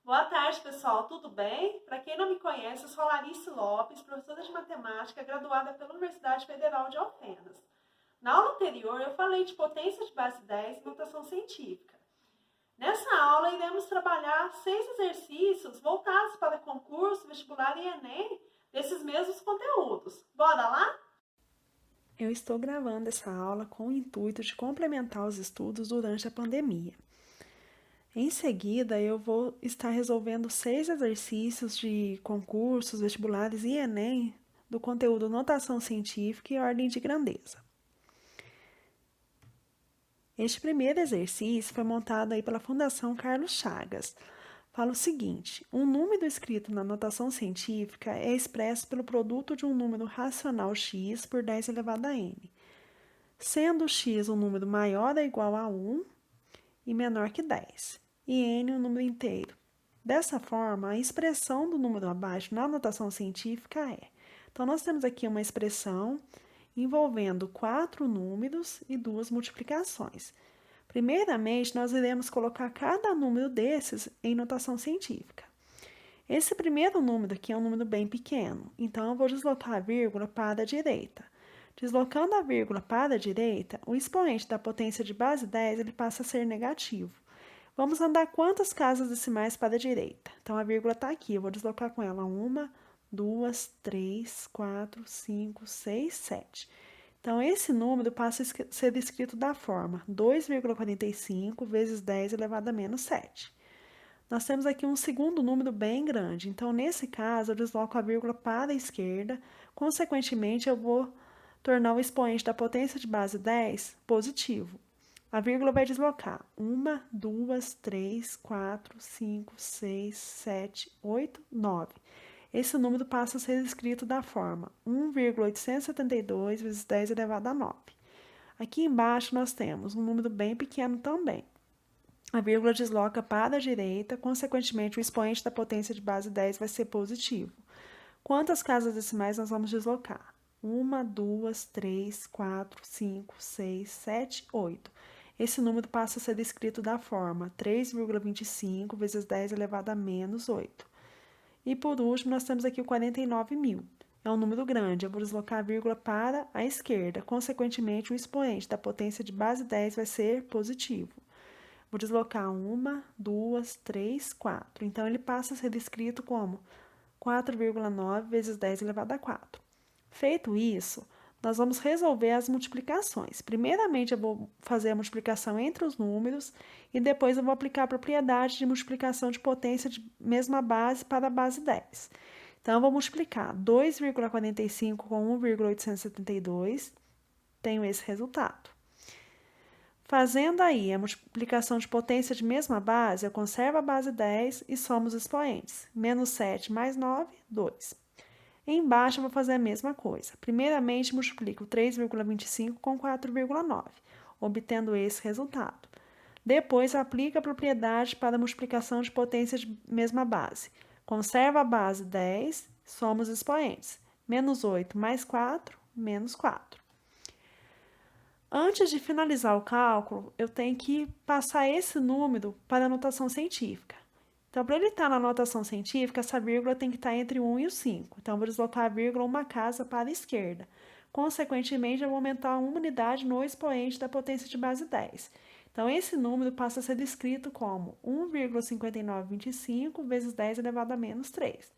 Boa tarde, pessoal. Tudo bem? Para quem não me conhece, eu sou Larice Lopes, professora de matemática graduada pela Universidade Federal de Alfenas. Na aula anterior, eu falei de potência de base 10 e notação científica. Nessa aula, iremos trabalhar 6 exercícios voltados para concurso, vestibular e Enem desses mesmos conteúdos. Bora lá? Eu estou gravando essa aula com o intuito de complementar os estudos durante a pandemia. Em seguida, eu vou estar resolvendo 6 exercícios de concursos, vestibulares e Enem do conteúdo Notação Científica e Ordem de Grandeza. Este primeiro exercício foi montado aí pela Fundação Carlos Chagas. Fala o seguinte: um número escrito na notação científica é expresso pelo produto de um número racional x por 10 elevado a n, sendo x um número maior ou igual a 1 e menor que 10, e n um número inteiro. Dessa forma, a expressão do número abaixo na notação científica é. Então, nós temos aqui uma expressão envolvendo 4 números e 2 multiplicações. Primeiramente, nós iremos colocar cada número desses em notação científica. Esse primeiro número aqui é um número bem pequeno, então eu vou deslocar a vírgula para a direita. Deslocando a vírgula para a direita, o expoente da potência de base 10 ele passa a ser negativo. Vamos andar quantas casas decimais para a direita? Então, a vírgula está aqui, eu vou deslocar com ela 1, 2, 3, 4, 5, 6, 7. Então, esse número passa a ser escrito da forma 2,45 vezes 10 elevado a menos 7. Nós temos aqui um segundo número bem grande, então, nesse caso, eu desloco a vírgula para a esquerda, consequentemente, eu vou tornar o expoente da potência de base 10 positivo. A vírgula vai deslocar 1, 2, 3, 4, 5, 6, 7, 8, 9. Esse número passa a ser escrito da forma 1,872 vezes 10 elevado a 9. Aqui embaixo nós temos um número bem pequeno também. A vírgula desloca para a direita, consequentemente o expoente da potência de base 10 vai ser positivo. Quantas casas decimais nós vamos deslocar? 1, 2, 3, 4, 5, 6, 7, 8. Esse número passa a ser escrito da forma 3,25 vezes 10 elevado a menos 8. E por último, nós temos aqui o 49.000. É um número grande, eu vou deslocar a vírgula para a esquerda. Consequentemente, o expoente da potência de base 10 vai ser positivo. Vou deslocar 1, 2, 3, 4. Então, ele passa a ser escrito como 4,9 vezes 10 elevado a 4. Feito isso, nós vamos resolver as multiplicações. Primeiramente, eu vou fazer a multiplicação entre os números e depois eu vou aplicar a propriedade de multiplicação de potência de mesma base para a base 10. Então, eu vou multiplicar 2,45 com 1,872, tenho esse resultado. Fazendo aí a multiplicação de potência de mesma base, eu conservo a base 10 e somo os expoentes. Menos 7 mais 9, 2. Embaixo eu vou fazer a mesma coisa. Primeiramente, multiplico 3,25 com 4,9, obtendo esse resultado. Depois, aplico a propriedade para a multiplicação de potência de mesma base. Conservo a base 10, soma os expoentes. Menos 8 mais 4, menos 4. Antes de finalizar o cálculo, eu tenho que passar esse número para a notação científica. Então, para ele estar na notação científica, essa vírgula tem que estar entre o 1 e o 5. Então, eu vou deslocar a vírgula uma casa para a esquerda. Consequentemente, eu vou aumentar uma unidade no expoente da potência de base 10. Então, esse número passa a ser escrito como 1,5925 vezes 10 elevado a menos 3.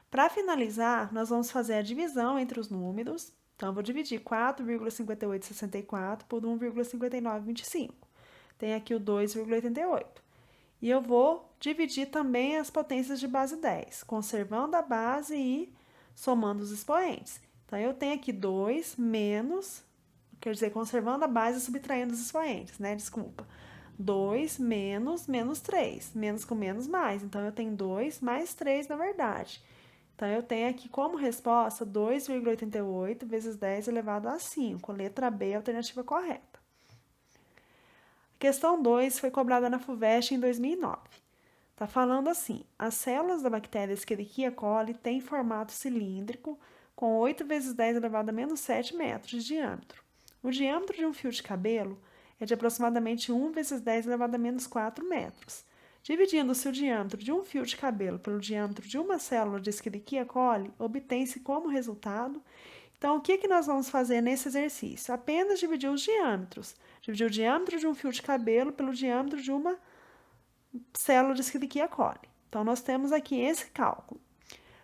Para finalizar, nós vamos fazer a divisão entre os números. Então, eu vou dividir 4,5864 por 1,5925. Tem aqui o 2,88. E eu vou dividir também as potências de base 10, conservando a base e somando os expoentes. Então, eu tenho aqui 2 menos, quer dizer, conservando a base e subtraindo os expoentes, né? Desculpa. 2 menos 3. Menos com menos mais. Então, eu tenho 2 mais 3, na verdade. Então, eu tenho aqui como resposta 2,88 vezes 10 elevado a 5. Letra B, alternativa correta. Questão 2 foi cobrada na FUVEST em 2009. Está falando assim: as células da bactéria Escherichia coli têm formato cilíndrico com 8 vezes 10 elevado a menos 7 metros de diâmetro. O diâmetro de um fio de cabelo é de aproximadamente 1 vezes 10 elevado a menos 4 metros. Dividindo-se o diâmetro de um fio de cabelo pelo diâmetro de uma célula de Escherichia coli, obtém-se como resultado. Então, o que nós vamos fazer nesse exercício? Apenas dividir os diâmetros. Dividir o diâmetro de um fio de cabelo pelo diâmetro de uma célula de Escherichia coli. Então, nós temos aqui esse cálculo.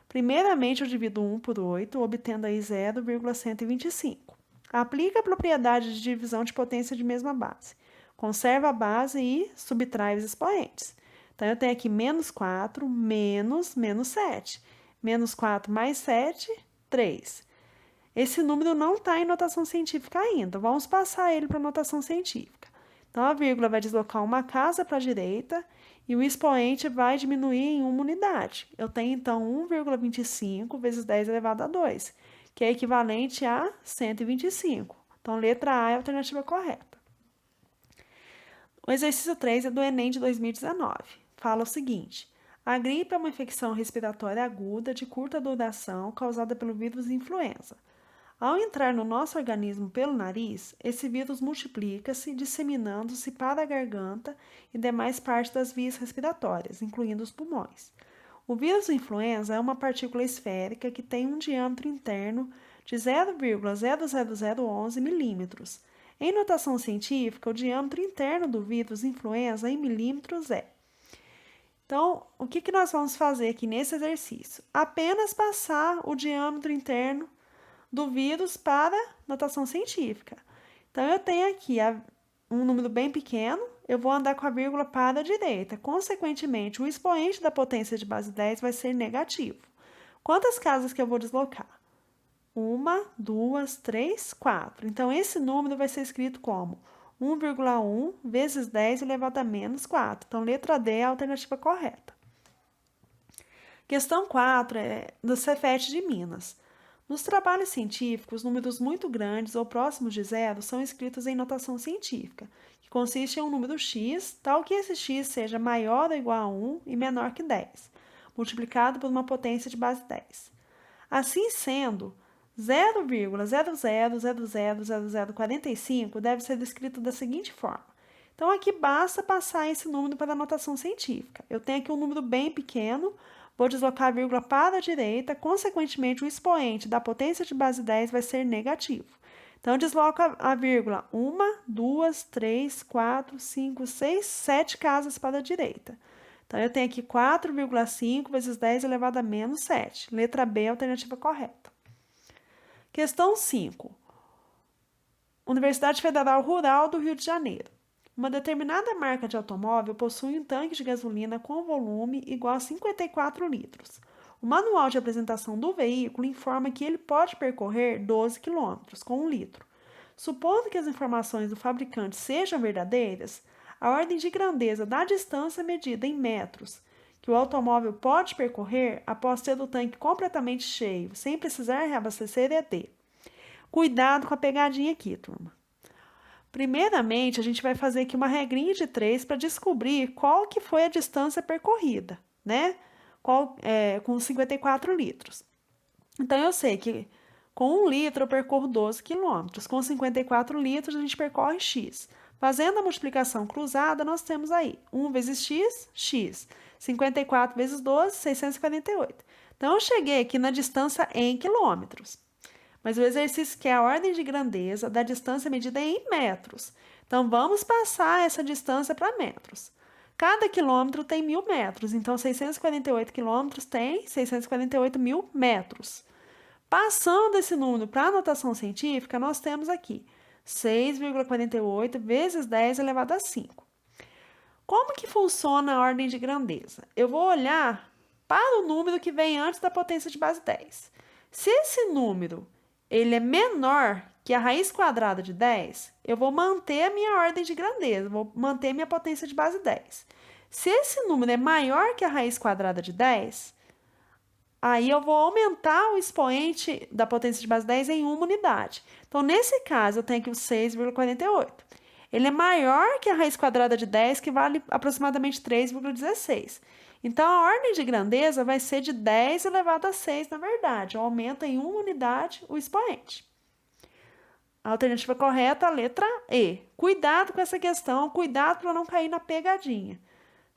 Primeiramente, eu divido 1 por 8, obtendo aí 0,125. Aplica a propriedade de divisão de potência de mesma base. Conserva a base e subtrai os expoentes. Então, eu tenho aqui menos 4, menos 7. Menos 4 mais 7, 3. Esse número não está em notação científica ainda. Vamos passar ele para notação científica. Então, a vírgula vai deslocar uma casa para a direita e o expoente vai diminuir em uma unidade. Eu tenho, então, 1,25 vezes 10 elevado a 2, que é equivalente a 125. Então, letra A é a alternativa correta. O exercício 3 é do Enem de 2019. Fala o seguinte: a gripe é uma infecção respiratória aguda de curta duração causada pelo vírus influenza. Ao entrar no nosso organismo pelo nariz, esse vírus multiplica-se, disseminando-se para a garganta e demais partes das vias respiratórias, incluindo os pulmões. O vírus influenza é uma partícula esférica que tem um diâmetro interno de 0,00011 milímetros. Em notação científica, o diâmetro interno do vírus influenza em milímetros é. Então, o que nós vamos fazer aqui nesse exercício? Apenas passar o diâmetro interno do vírus para notação científica. Então, eu tenho aqui um número bem pequeno, eu vou andar com a vírgula para a direita. Consequentemente, o expoente da potência de base 10 vai ser negativo. Quantas casas que eu vou deslocar? 1, 2, 3, 4. Então, esse número vai ser escrito como 1,1 vezes 10 elevado a menos 4. Então, letra D é a alternativa correta. Questão 4 é do Cefet de Minas. Nos trabalhos científicos, números muito grandes ou próximos de zero são escritos em notação científica, que consiste em um número x, tal que esse x seja maior ou igual a 1 e menor que 10, multiplicado por uma potência de base 10. Assim sendo, 0,00000045 deve ser escrito da seguinte forma. Então, aqui basta passar esse número para a notação científica. Eu tenho aqui um número bem pequeno, vou deslocar a vírgula para a direita, consequentemente, o expoente da potência de base 10 vai ser negativo. Então, eu desloco a vírgula 1, 2, 3, 4, 5, 6, 7 casas para a direita. Então, eu tenho aqui 4,5 vezes 10 elevado a menos 7. Letra B é a alternativa correta. Questão 5. Universidade Federal Rural do Rio de Janeiro. Uma determinada marca de automóvel possui um tanque de gasolina com volume igual a 54 litros. O manual de apresentação do veículo informa que ele pode percorrer 12 km com 1 litro. Supondo que as informações do fabricante sejam verdadeiras, a ordem de grandeza da distância medida em metros que o automóvel pode percorrer após ter o tanque completamente cheio, sem precisar reabastecer, é D. Cuidado com a pegadinha aqui, turma. Primeiramente, a gente vai fazer aqui uma regrinha de 3 para descobrir qual que foi a distância percorrida, né? Com 54 litros. Então, eu sei que com 1 litro eu percorro 12 quilômetros, com 54 litros a gente percorre X. Fazendo a multiplicação cruzada, nós temos aí 1 vezes X, X. 54 vezes 12, 648. Então, eu cheguei aqui na distância em quilômetros. Mas o exercício quer a ordem de grandeza da distância medida em metros. Então, vamos passar essa distância para metros. Cada quilômetro tem 1.000 metros, então 648 quilômetros tem 648.000 metros. Passando esse número para a notação científica, nós temos aqui 6,48 vezes 10 elevado a 5. Como que funciona a ordem de grandeza? Eu vou olhar para o número que vem antes da potência de base 10. Se esse número ele é menor que a raiz quadrada de 10, eu vou manter a minha ordem de grandeza, vou manter minha potência de base 10. Se esse número é maior que a raiz quadrada de 10, aí eu vou aumentar o expoente da potência de base 10 em uma unidade. Então, nesse caso, eu tenho aqui o 6,48. Ele é maior que a raiz quadrada de 10, que vale aproximadamente 3,16. Então, a ordem de grandeza vai ser de 10 elevado a 6, na verdade. Aumenta em uma unidade o expoente. A alternativa correta, a letra E. Cuidado com essa questão, cuidado para não cair na pegadinha.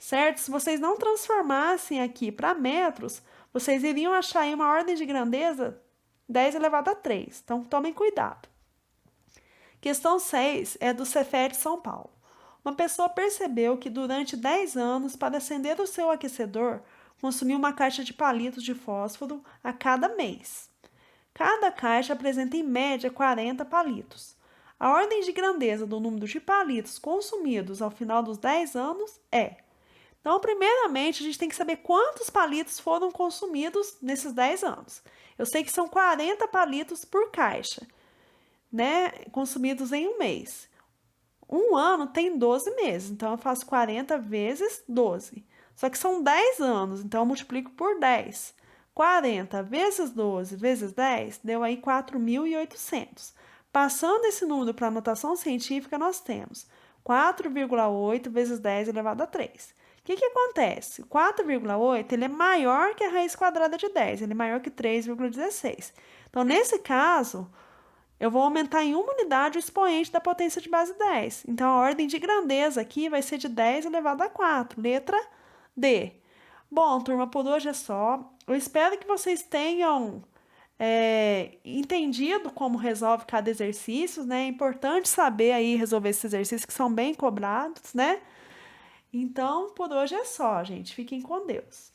certo? Se vocês não transformassem aqui para metros, vocês iriam achar aí uma ordem de grandeza 10 elevado a 3. Então, tomem cuidado. Questão 6 é do Cefet São Paulo. Uma pessoa percebeu que durante 10 anos, para acender o seu aquecedor, consumiu uma caixa de palitos de fósforo a cada mês. Cada caixa apresenta em média 40 palitos. A ordem de grandeza do número de palitos consumidos ao final dos 10 anos é. Então, primeiramente, a gente tem que saber quantos palitos foram consumidos nesses 10 anos. Eu sei que são 40 palitos por caixa, né? Consumidos em um mês. Um ano tem 12 meses, então eu faço 40 vezes 12. Só que são 10 anos, então eu multiplico por 10. 40 vezes 12 vezes 10 deu aí 4.800. Passando esse número para a notação científica, nós temos 4,8 vezes 10 elevado a 3. O que acontece? 4,8 ele é maior que a raiz quadrada de 10, ele é maior que 3,16. Então, nesse caso, eu vou aumentar em uma unidade o expoente da potência de base 10. Então, a ordem de grandeza aqui vai ser de 10 elevado a 4, letra D. Bom, turma, por hoje é só. Eu espero que vocês tenham entendido como resolve cada exercício, né? É importante saber aí resolver esses exercícios que são bem cobrados, né? Então, por hoje é só, gente. Fiquem com Deus.